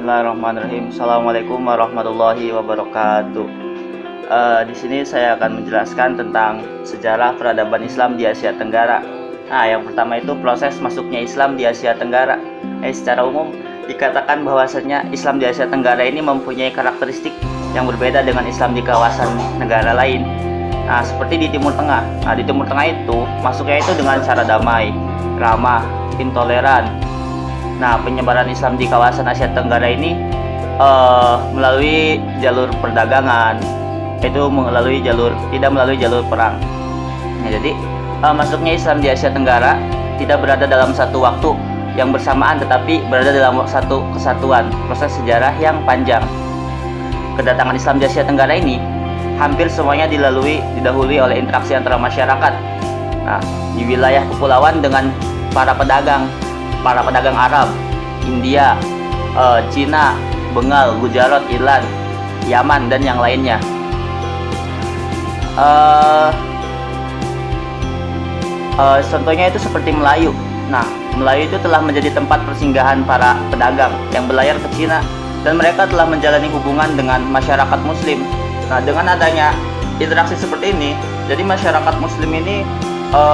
Bismillahirrahmanirrahim. Assalamualaikum warahmatullahi wabarakatuh. Di sini saya akan menjelaskan tentang sejarah peradaban Islam di Asia Tenggara. Nah, yang pertama itu proses masuknya Islam di Asia Tenggara. Secara umum dikatakan bahwasanya Islam di Asia Tenggara ini mempunyai karakteristik yang berbeda dengan Islam di kawasan negara lain. Nah, seperti di Timur Tengah. Nah, di Timur Tengah itu masuknya itu dengan cara damai, ramah, intoleran. Nah, penyebaran Islam di kawasan Asia Tenggara ini melalui jalur perdagangan, itu tidak melalui jalur perang. Nah, jadi masuknya Islam di Asia Tenggara tidak berada dalam satu waktu yang bersamaan, tetapi berada dalam satu kesatuan proses sejarah yang panjang. Kedatangan Islam di Asia Tenggara ini hampir semuanya didahului oleh interaksi antara masyarakat. Nah, di wilayah kepulauan dengan para pedagang Arab, India, Cina, Bengal, Gujarat, Iran, Yaman, dan yang lainnya. Contohnya itu seperti Melayu. Nah, Melayu itu telah menjadi tempat persinggahan para pedagang yang berlayar ke Cina, dan mereka telah menjalani hubungan dengan masyarakat Muslim. Nah, dengan adanya interaksi seperti ini, jadi masyarakat Muslim ini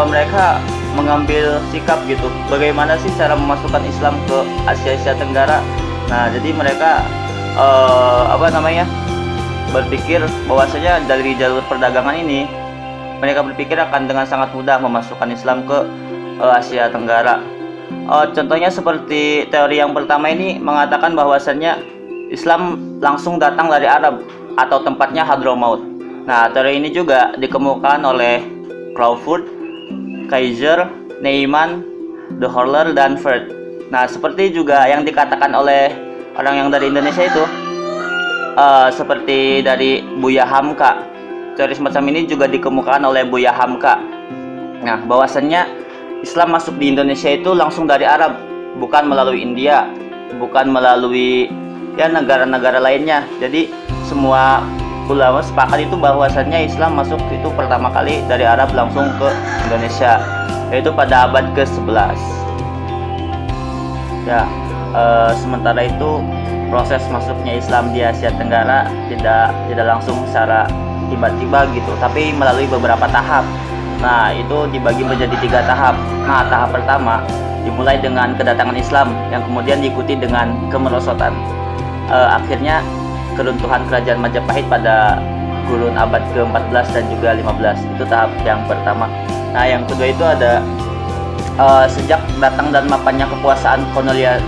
mereka mengambil sikap gitu, bagaimana sih cara memasukkan Islam ke Asia Tenggara. Nah, jadi mereka berpikir bahwasanya dari jalur perdagangan ini mereka berpikir akan dengan sangat mudah memasukkan Islam ke Asia Tenggara. Contohnya seperti teori yang pertama ini mengatakan bahwasanya Islam langsung datang dari Arab atau tempatnya Hadramaut. Nah, teori ini juga dikemukakan oleh Crawford, Kaiser, Neyman, De Horler, dan Ferd. Nah, seperti juga yang dikatakan oleh orang yang dari Indonesia itu, seperti dari Buya Hamka. Teori semacam ini juga dikemukakan oleh Buya Hamka. Nah, bahwasannya Islam masuk di Indonesia itu langsung dari Arab, bukan melalui India, bukan melalui negara-negara lainnya. Jadi semua ulama sepakat itu bahwasannya Islam masuk itu pertama kali dari Arab langsung ke Indonesia, yaitu pada abad ke-11. Sementara itu proses masuknya Islam di Asia Tenggara tidak langsung secara tiba-tiba gitu, tapi melalui beberapa tahap. Nah, itu dibagi menjadi 3 tahap. Nah, tahap pertama dimulai dengan kedatangan Islam yang kemudian diikuti dengan kemerosotan. Akhirnya keruntuhan kerajaan Majapahit pada kurun abad ke-14 dan juga 15. Itu tahap yang pertama. Nah, yang kedua itu ada sejak datang dan mapannya kekuasaan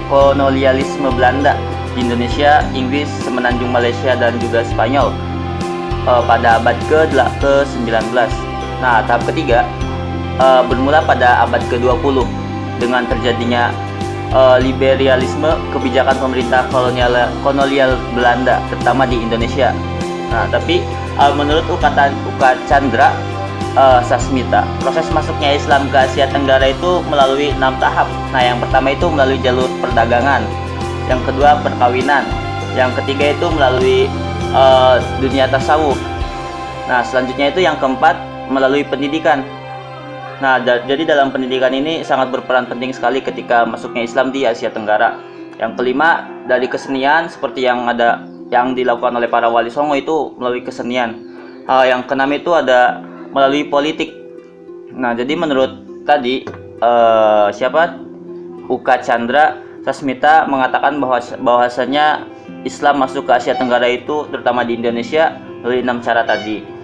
kolonialisme Belanda di Indonesia, Inggris, Semenanjung Malaysia, dan juga Spanyol pada abad ke-19. Nah, tahap ketiga bermula pada abad ke-20 dengan terjadinya liberalisme kebijakan pemerintah kolonial Belanda, terutama di Indonesia. Nah, tapi menurut Uka Chandra Sasmita, proses masuknya Islam ke Asia Tenggara itu melalui 6 tahap. Nah, yang pertama itu melalui jalur perdagangan, yang kedua perkawinan, yang ketiga itu melalui dunia tasawuf. Nah, selanjutnya itu yang keempat melalui pendidikan. Nah, jadi dalam pendidikan ini sangat berperan penting sekali ketika masuknya Islam di Asia Tenggara. Yang kelima, dari kesenian seperti yang dilakukan oleh para wali songo itu melalui kesenian. Yang keenam itu ada melalui politik. Nah, jadi menurut tadi Uka Chandra Sasmita mengatakan bahwasanya Islam masuk ke Asia Tenggara itu terutama di Indonesia melalui 6 cara tadi.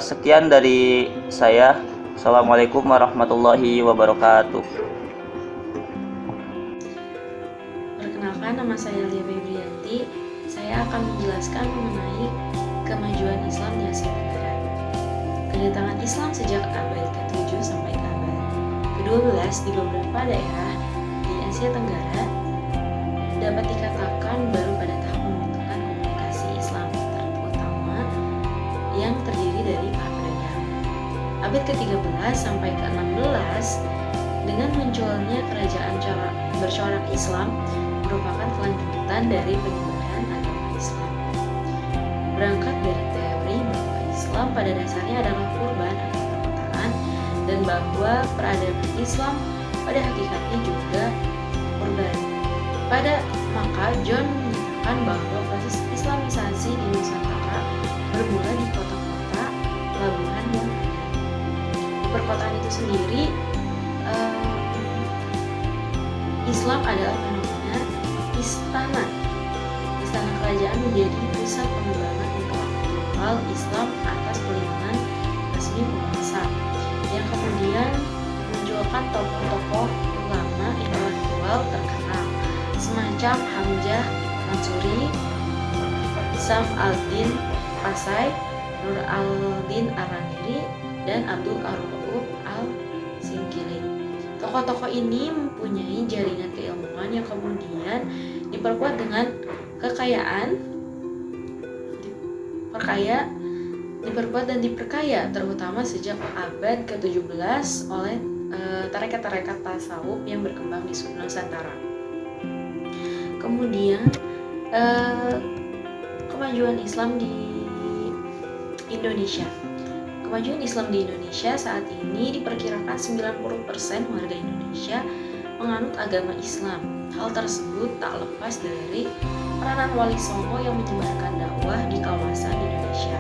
Sekian dari saya. Assalamualaikum warahmatullahi wabarakatuh. Perkenalkan, nama saya Lia Febrianti. Saya akan menjelaskan mengenai kemajuan Islam di Asia Tenggara. Kedatangan Islam sejak abad ke-7 sampai ke abad ke-12 di beberapa daerah di Asia Tenggara dapat dikatakan baru pada tahap pembentukan komunikasi Islam, terutama yang terdiri dari para pedagang. Abad ke-13 sampai ke-16 dengan munculnya kerajaan bercorak Islam merupakan kelanjutan dari penyebaran agama Islam. Berangkat dari teori bahwa Islam pada dasarnya adalah kurban atau perkotaan, dan bahwa peradaban Islam pada hakikatnya juga kurban. Maka John menyatakan bahwa proses Islamisasi di Nusantara bermula di kota-kota pelabuhan yang ada. Di perkotaan itu sendiri, Islam adalah fenomena istana kerajaan menjadi pusat pengembangan intelektual Islam atas perlindungan resmi penguasa, yang kemudian menunjukkan tokoh-tokoh ulama intelektual terkenal semacam Hamzah Mansuri, Sam al-Din Pasai, Nur al-Din Araniri, dan Abdul Ar-Rauf al-Sinkili. Tokoh-tokoh ini mempunyai jaringan keilmuan yang kemudian diperkuat dengan diperkuat dan diperkaya, terutama sejak abad ke-17 oleh tarekat-tarekat tasawuf yang berkembang di Nusantara. Kemudian kemajuan Islam di Indonesia. Kemajuan Islam di Indonesia saat ini diperkirakan 90% warga Indonesia menganut agama Islam. Hal tersebut tak lepas dari peranan Wali Songo yang menyebarkan dakwah di kawasan Indonesia.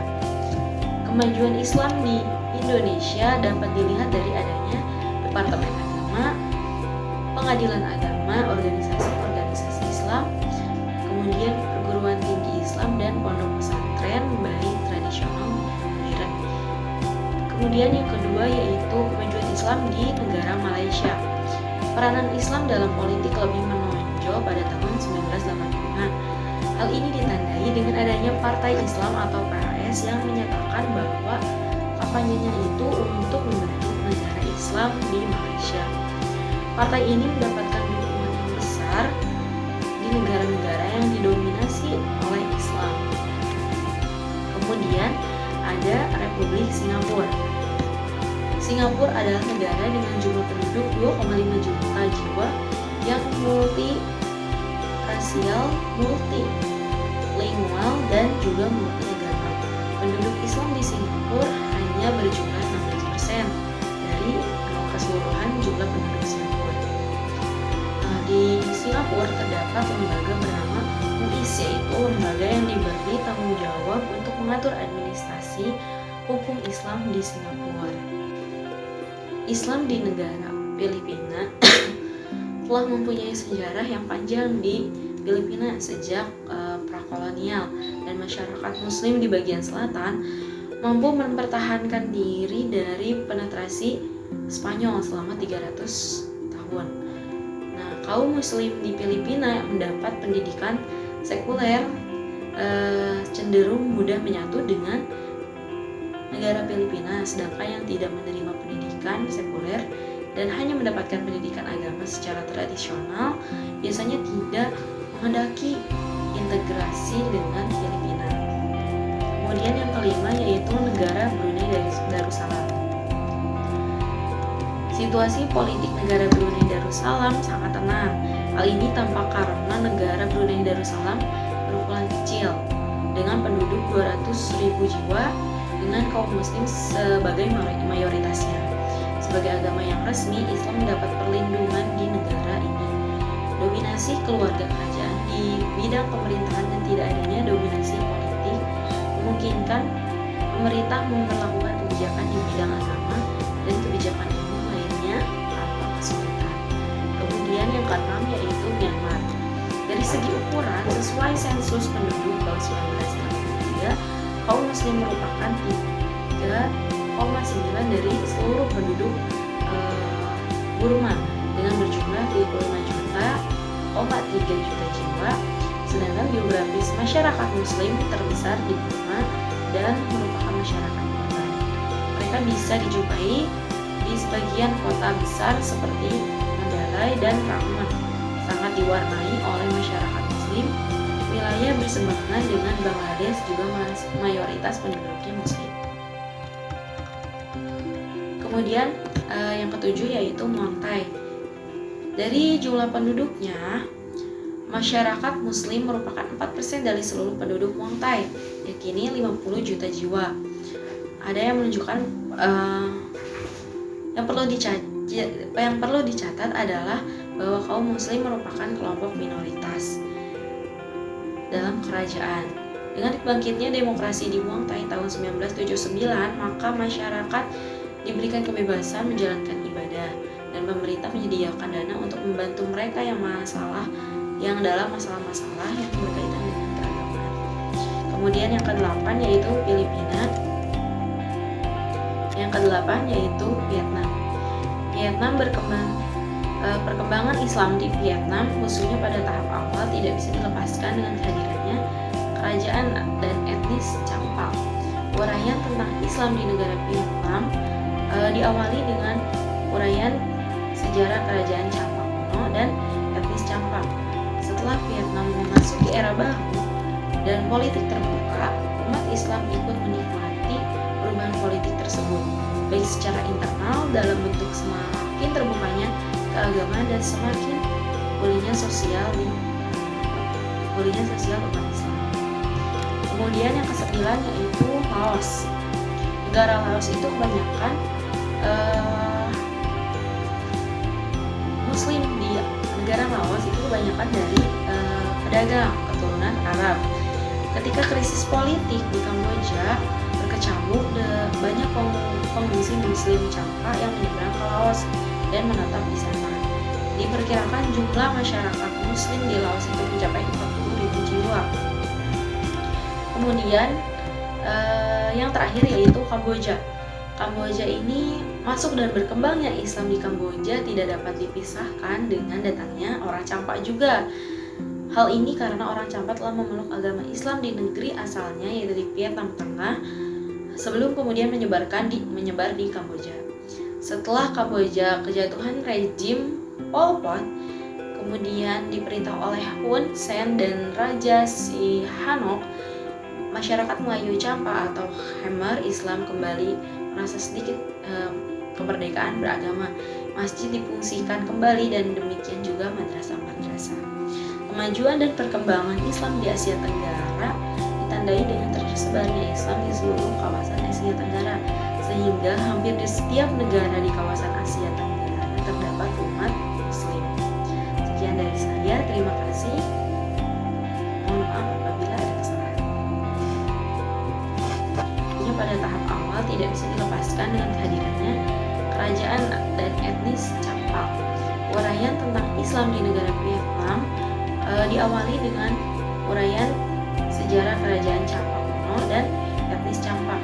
Kemajuan Islam di Indonesia dapat dilihat dari adanya Departemen Agama, Pengadilan Agama, organisasi-organisasi Islam, kemudian perguruan tinggi Islam dan pondok pesantren baik tradisional maupun modern. Kemudian yang kedua yaitu kemajuan Islam di negara Malaysia. Peranan Islam dalam politik lebih menonjol pada tahun 1980-an. Hal ini ditandai dengan adanya Partai Islam atau PAS yang menyatakan bahwa kampanyenya itu untuk membentuk negara Islam di Malaysia. Partai ini mendapatkan dukungan yang besar di negara-negara yang didominasi oleh Islam. Kemudian ada Republik Singapura. Singapura adalah negara dengan jumlah penduduk 2,5 juta jiwa yang multi-rasial, multilingual, dan juga multiagama. Penduduk Islam di Singapura hanya berjumlah 16% dari keseluruhan jumlah penduduk Singapura. Di Singapura terdapat lembaga bernama UIS, yaitu lembaga yang diberi tanggung jawab untuk mengatur administrasi hukum Islam di Singapura. Islam di negara Filipina telah mempunyai sejarah yang panjang di Filipina sejak prakolonial, dan masyarakat Muslim di bagian selatan mampu mempertahankan diri dari penetrasi Spanyol selama 300 tahun. Nah, kaum Muslim di Filipina mendapat pendidikan sekuler cenderung mudah menyatu dengan negara Filipina, sedangkan yang tidak menerima pendidikan sekuler dan hanya mendapatkan pendidikan agama secara tradisional biasanya tidak menghendaki integrasi dengan Filipina. Kemudian yang kelima yaitu negara Brunei Darussalam. Situasi politik negara Brunei Darussalam sangat tenang. Hal ini tampak karena negara Brunei Darussalam berukuran kecil dengan penduduk 200.000 jiwa dengan kaum muslim sebagai mayoritasnya. Sebagai agama yang resmi, Islam mendapat perlindungan di negara ini. Dominasi keluarga kerajaan di bidang pemerintahan dan tidak adanya dominasi politik memungkinkan pemerintah memperlakukan kebijakan di bidang agama dan kebijakan umum lainnya tanpa kesulitan. Kemudian yang keenam yaitu Myanmar. Dari segi ukuran, sesuai sensus penduduk tahun 1963, kaum muslim merupakan 3,9 dari seluruh penduduk Burma dengan berjumlah 35,3 juta jiwa, sedangkan geografis masyarakat muslim terbesar di Burma dan merupakan masyarakat urban. Mereka bisa dijumpai di sebagian kota besar seperti Mandalay dan Raman, sangat diwarnai oleh masyarakat muslim. Wilayah bersebelahan dengan Bangladesh juga mayoritas penduduknya muslim. Kemudian yang ketujuh yaitu Muang Thai. Dari jumlah penduduknya, masyarakat muslim merupakan 4% dari seluruh penduduk Muang Thai, yakni 50 juta jiwa. Ada yang menunjukkan yang perlu Yang perlu dicatat adalah bahwa kaum muslim merupakan kelompok minoritas dalam kerajaan. Dengan bangkitnya demokrasi di Muang Thai tahun 1979, maka masyarakat diberikan kebebasan menjalankan ibadah dan pemerintah menyediakan dana untuk membantu mereka yang dalam masalah-masalah yang berkaitan dengan keagamaan. Kemudian yang ke-8 yaitu Filipina. Yang ke-8 yaitu Vietnam. Perkembangan Islam di Vietnam khususnya pada tahap awal tidak bisa dilepaskan dengan kehadirannya kerajaan dan etnis Champa. Uraian tentang Islam di negara Vietnam diawali dengan uraian sejarah kerajaan Champa kuno dan etnis Champa. Setelah Vietnam memasuki era baru dan politik terbuka, umat Islam ikut menikmati perubahan politik tersebut, baik secara internal dalam bentuk semakin terbukanya keagamaan dan semakin pulihnya sosial umat Islam. Kemudian yang ke-9 yaitu Laos. Negara Laos itu kebanyakan Muslim. Di negara Laos itu kebanyakan dari pedagang keturunan Arab. Ketika krisis politik di Kamboja berkecamuk, banyak pengungsi Muslim Champa yang menyeberang ke Laos dan menetap di sana. Diperkirakan jumlah masyarakat Muslim di Laos itu mencapai 40.000 jiwa. Kemudian yang terakhir yaitu Kamboja. Kamboja ini masuk dan berkembangnya Islam di Kamboja tidak dapat dipisahkan dengan datangnya orang Champa juga. Hal ini karena orang Champa telah memeluk agama Islam di negeri asalnya yaitu di Vietnam Tengah sebelum kemudian menyebar di Kamboja. Setelah Kamboja kejatuhan rejim Pol Pot, kemudian diperintah oleh Hun Sen dan Raja Sihanouk, masyarakat Melayu Champa atau Khmer Islam kembali merasa sedikit kemerdekaan beragama. Masjid difungsikan kembali dan demikian juga madrasah-madrasah. Kemajuan dan perkembangan Islam di Asia Tenggara ditandai dengan tersebarnya Islam di seluruh kawasan Asia Tenggara, sehingga hampir di setiap negara di kawasan Asia Tenggara terdapat umat Muslim. Sekian dari saya, terima kasih. Mohon maaf apabila ada kesalahan. Tentunya pada tahap awal tidak bisa dilepaskan dengan kehadirannya kerajaan dan etnis Champa. Uraian tentang Islam di negara Vietnam diawali dengan uraian sejarah kerajaan Champa kuno dan etnis Champa.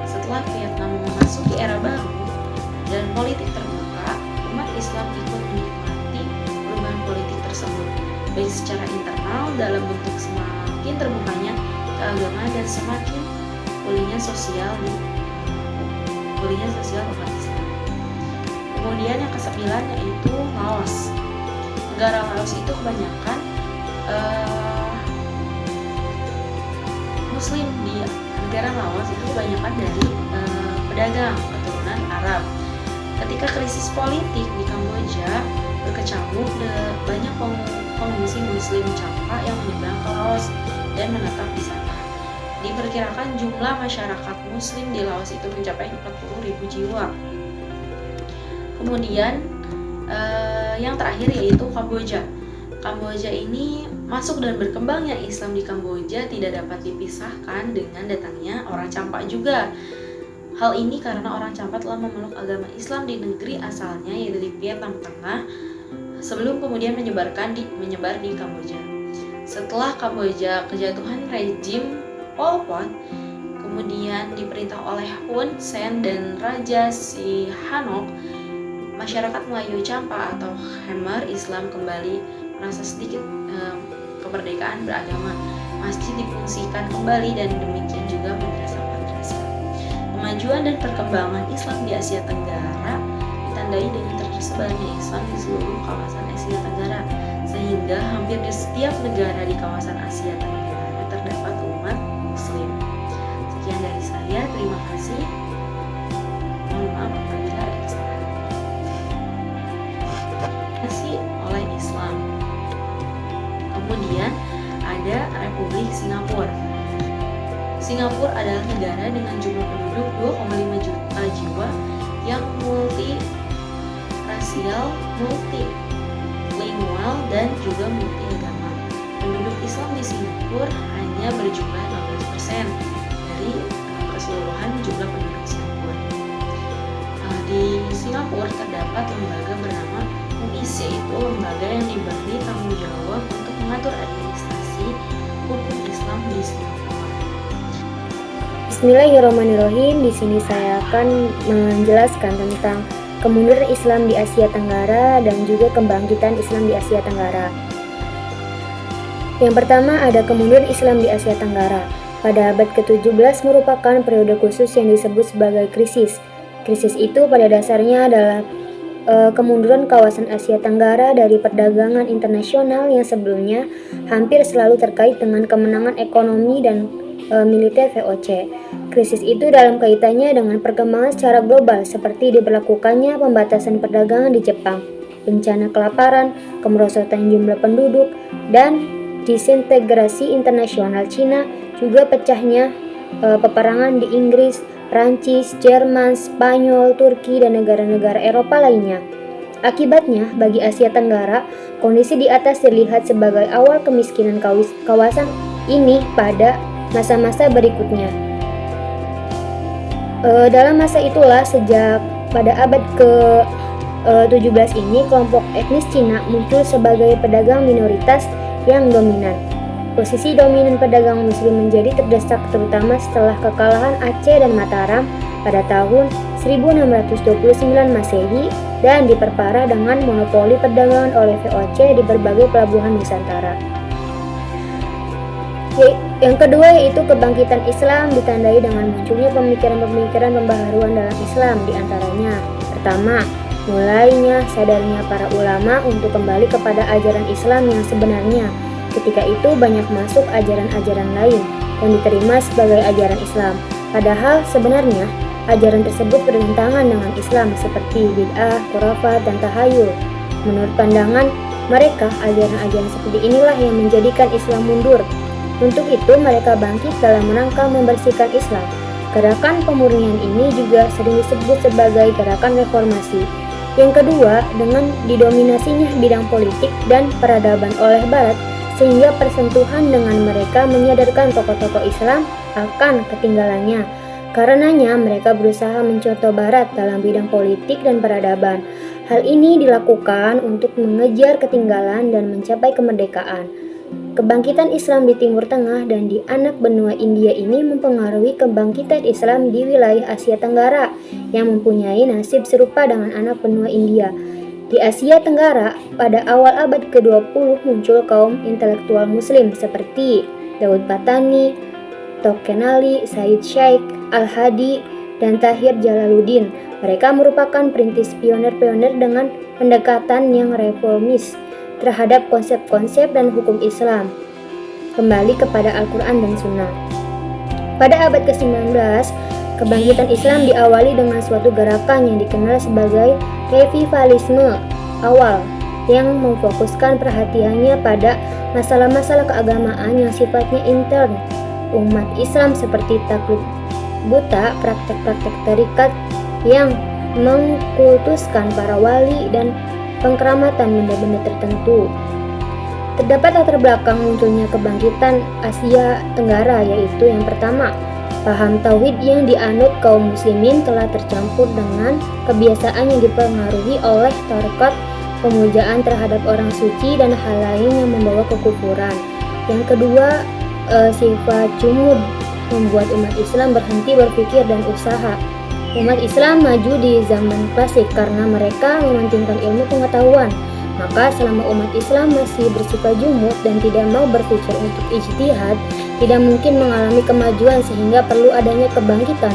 Setelah Vietnam memasuki era baru dan politik terbuka, umat Islam ikut menikmati perubahan politik tersebut, baik secara internal dalam bentuk semakin terbukanya keagamaan dan semakin pulihnya sosial umat Islam. Kemudian yang ke-9 yaitu Laos. Negara Laos itu kebanyakan Muslim. Di negara Laos itu kebanyakan dari pedagang keturunan Arab. Ketika krisis politik di Kamboja berkecamuk, banyak pengungsi Muslim Champa yang menyeberang ke Laos dan menetap di sana. Diperkirakan jumlah masyarakat Muslim di Laos itu mencapai 40.000 jiwa. Kemudian yang terakhir yaitu Kamboja. Kamboja ini masuk dan berkembangnya Islam di Kamboja tidak dapat dipisahkan dengan datangnya orang Champa juga. Hal ini karena orang Champa telah memeluk agama Islam di negeri asalnya yaitu di Vietnam Tengah sebelum kemudian menyebar di Kamboja. Setelah Kamboja kejatuhan rejim Pol Pot, kemudian diperintah oleh Hun Sen dan Raja Sihanouk, masyarakat Melayu Champa atau Khmer Islam kembali merasa sedikit kemerdekaan beragama. Masjid difungsikan kembali dan demikian juga madrasah-madrasah. Kemajuan dan perkembangan Islam di Asia Tenggara ditandai dengan tersebarnya Islam di seluruh kawasan Asia Tenggara, sehingga hampir di setiap negara di kawasan Asia Tenggara terdapat umat Muslim. Sekian dari saya, terima kasih. Mohon maaf apabila ada kesalahan. Masih oleh Islam. Kemudian ada Republik Singapura. Singapura adalah negara dengan jumlah penduduk 2,5 juta jiwa yang multi rasial, multilingual, dan juga multiagama. Penduduk Islam di Singapura hanya berjumlah 15% dari keseluruhan jumlah penduduk Singapura. Di Singapura terdapat lembaga bernama UIS, yaitu lembaga yang diberi tanggung jawab untuk mengatur administrasi hukum Islam di Singapura. Bismillahirrahmanirrahim. Di sini saya akan menjelaskan tentang kemunduran Islam di Asia Tenggara dan juga kebangkitan Islam di Asia Tenggara. Yang pertama ada kemunduran Islam di Asia Tenggara. Pada abad ke-17 merupakan periode khusus yang disebut sebagai krisis. Krisis itu pada dasarnya adalah kemunduran kawasan Asia Tenggara dari perdagangan internasional yang sebelumnya hampir selalu terkait dengan kemenangan ekonomi dan militer VOC. Krisis itu dalam kaitannya dengan perkembangan secara global seperti diberlakukannya pembatasan perdagangan di Jepang, bencana kelaparan, kemerosotan jumlah penduduk, dan disintegrasi internasional Cina, juga pecahnya peperangan di Inggris, Prancis, Jerman, Spanyol, Turki, dan negara-negara Eropa lainnya. Akibatnya, bagi Asia Tenggara, kondisi di atas dilihat sebagai awal kemiskinan kawasan ini pada masa-masa berikutnya. Dalam masa itulah, sejak pada abad ke-17 ini, kelompok etnis Cina muncul sebagai pedagang minoritas yang dominan. Posisi dominan pedagang muslim menjadi terdesak terutama setelah kekalahan Aceh dan Mataram pada tahun 1629 Masehi dan diperparah dengan monopoli perdagangan oleh VOC di berbagai pelabuhan Nusantara. Yang kedua yaitu kebangkitan Islam ditandai dengan munculnya pemikiran-pemikiran pembaharuan dalam Islam, diantaranya pertama, mulainya sadarnya para ulama untuk kembali kepada ajaran Islam yang sebenarnya. Ketika itu banyak masuk ajaran-ajaran lain yang diterima sebagai ajaran Islam. Padahal sebenarnya ajaran tersebut bertentangan dengan Islam seperti bid'ah, khurafat, dan tahayul. Menurut pandangan mereka, ajaran-ajaran seperti inilah yang menjadikan Islam mundur. Untuk itu mereka bangkit dalam rangka membersihkan Islam. Gerakan pemurnian ini juga sering disebut sebagai gerakan reformasi. Yang kedua, dengan didominasinya bidang politik dan peradaban oleh Barat, sehingga persentuhan dengan mereka menyadarkan tokoh-tokoh Islam akan ketinggalannya. Karenanya mereka berusaha mencontoh Barat dalam bidang politik dan peradaban. Hal ini dilakukan untuk mengejar ketinggalan dan mencapai kemerdekaan. Kebangkitan Islam di Timur Tengah dan di anak benua India ini mempengaruhi kebangkitan Islam di wilayah Asia Tenggara yang mempunyai nasib serupa dengan anak benua India. Di Asia Tenggara, pada awal abad ke-20 muncul kaum intelektual muslim seperti Daud Patani, Tokenali, Said Sheikh, Al-Hadi, dan Tahir Jalaluddin. Mereka merupakan perintis pioner-pioner dengan pendekatan yang reformis terhadap konsep-konsep dan hukum Islam, kembali kepada Al-Quran dan Sunnah. Pada abad ke-19, kebangkitan Islam diawali dengan suatu gerakan yang dikenal sebagai revivalisme awal yang memfokuskan perhatiannya pada masalah-masalah keagamaan yang sifatnya intern umat Islam seperti taklid buta, praktek-praktek tarikat yang mengkultuskan para wali dan pengkeramatan benda-benda tertentu. Terdapat latar belakang munculnya kebangkitan Asia Tenggara, yaitu yang pertama, paham tauhid yang dianut kaum muslimin telah tercampur dengan kebiasaan yang dipengaruhi oleh tarekat, pemujaan terhadap orang suci, dan hal lain yang membawa kekufuran. Yang kedua, sifat jumud membuat umat Islam berhenti berpikir dan usaha. Umat Islam maju di zaman klasik karena mereka mementingkan ilmu pengetahuan. Maka selama umat Islam masih bersifat jumud dan tidak mau berpikir untuk ijtihad, tidak mungkin mengalami kemajuan sehingga perlu adanya kebangkitan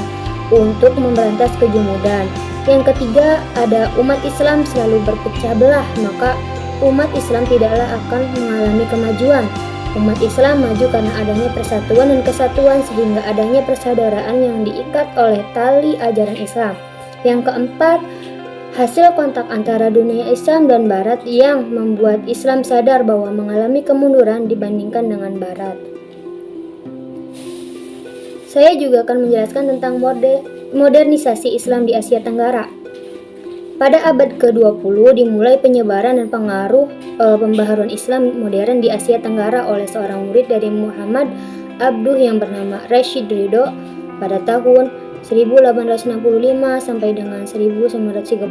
untuk memberantas kejumudan. Yang ketiga, ada umat Islam selalu berpecah belah, maka umat Islam tidaklah akan mengalami kemajuan. Umat Islam maju karena adanya persatuan dan kesatuan sehingga adanya persaudaraan yang diikat oleh tali ajaran Islam. Yang keempat, hasil kontak antara dunia Islam dan Barat yang membuat Islam sadar bahwa mengalami kemunduran dibandingkan dengan Barat. Saya juga akan menjelaskan tentang modernisasi Islam di Asia Tenggara. Pada abad ke-20 dimulai penyebaran dan pengaruh pembaharuan Islam modern di Asia Tenggara oleh seorang murid dari Muhammad Abduh yang bernama Rashid Ridho pada tahun 1865 sampai dengan 1935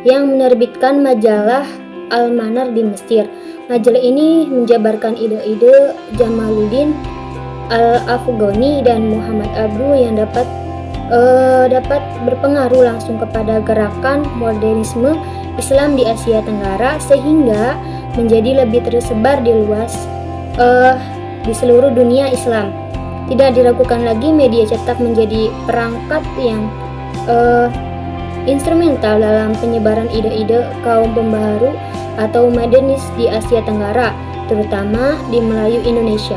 yang menerbitkan majalah Al-Manar di Mesir. Majalah ini menjabarkan ide-ide Jamaluddin Al-Afghani dan Muhammad Abduh yang dapat berpengaruh langsung kepada gerakan modernisme Islam di Asia Tenggara sehingga menjadi lebih tersebar di seluruh dunia Islam. Tidak diragukan lagi media cetak menjadi perangkat yang instrumental dalam penyebaran ide-ide kaum pembaharu atau modernis di Asia Tenggara, terutama di Melayu Indonesia.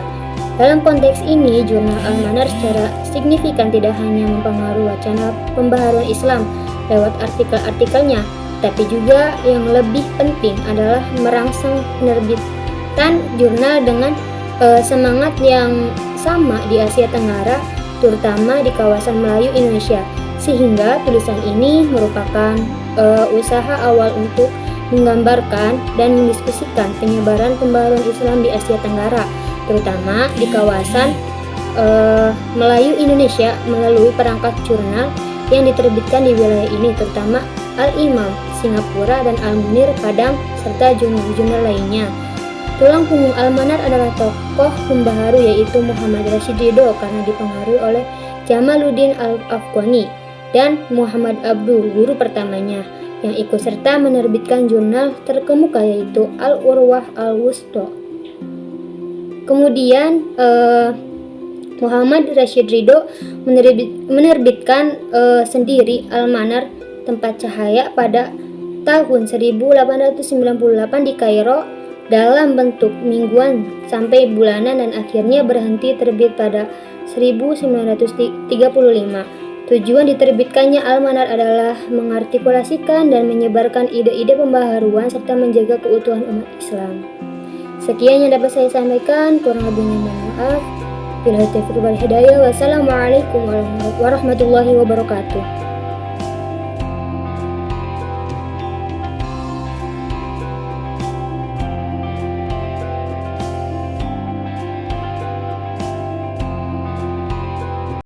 Dalam konteks ini, jurnal Al-Manar secara signifikan tidak hanya mempengaruhi wacana pembaharuan Islam lewat artikel-artikelnya, tapi juga yang lebih penting adalah merangsang penerbitan jurnal dengan semangat yang sama di Asia Tenggara, terutama di kawasan Melayu Indonesia, sehingga tulisan ini merupakan usaha awal untuk menggambarkan dan mendiskusikan penyebaran pembaharuan Islam di Asia Tenggara, terutama di kawasan Melayu Indonesia melalui perangkat jurnal yang diterbitkan di wilayah ini, terutama Al-Imam, Singapura, dan Al-Munir, Padang, serta jurnal-jurnal lainnya. Tulang punggung Al-Manar adalah tokoh pembaharu yaitu Muhammad Rashid Ridho karena dipengaruhi oleh Jamaluddin Al-Afghani dan Muhammad Abduh, guru pertamanya, yang ikut serta menerbitkan jurnal terkemuka yaitu Al-Urwah Al-Wusta. Kemudian Muhammad Rashid Ridho menerbitkan sendiri Al-Manar Tempat Cahaya pada tahun 1898 di Kairo dalam bentuk mingguan sampai bulanan dan akhirnya berhenti terbit pada 1935. Tujuan diterbitkannya Al-Manar adalah mengartikulasikan dan menyebarkan ide-ide pembaharuan serta menjaga keutuhan umat Islam. Sekian yang dapat saya sampaikan, kurang lebihnya mohon maaf. Billahi taufiq wal hidayah. Wassalamualaikum warahmatullahi wabarakatuh.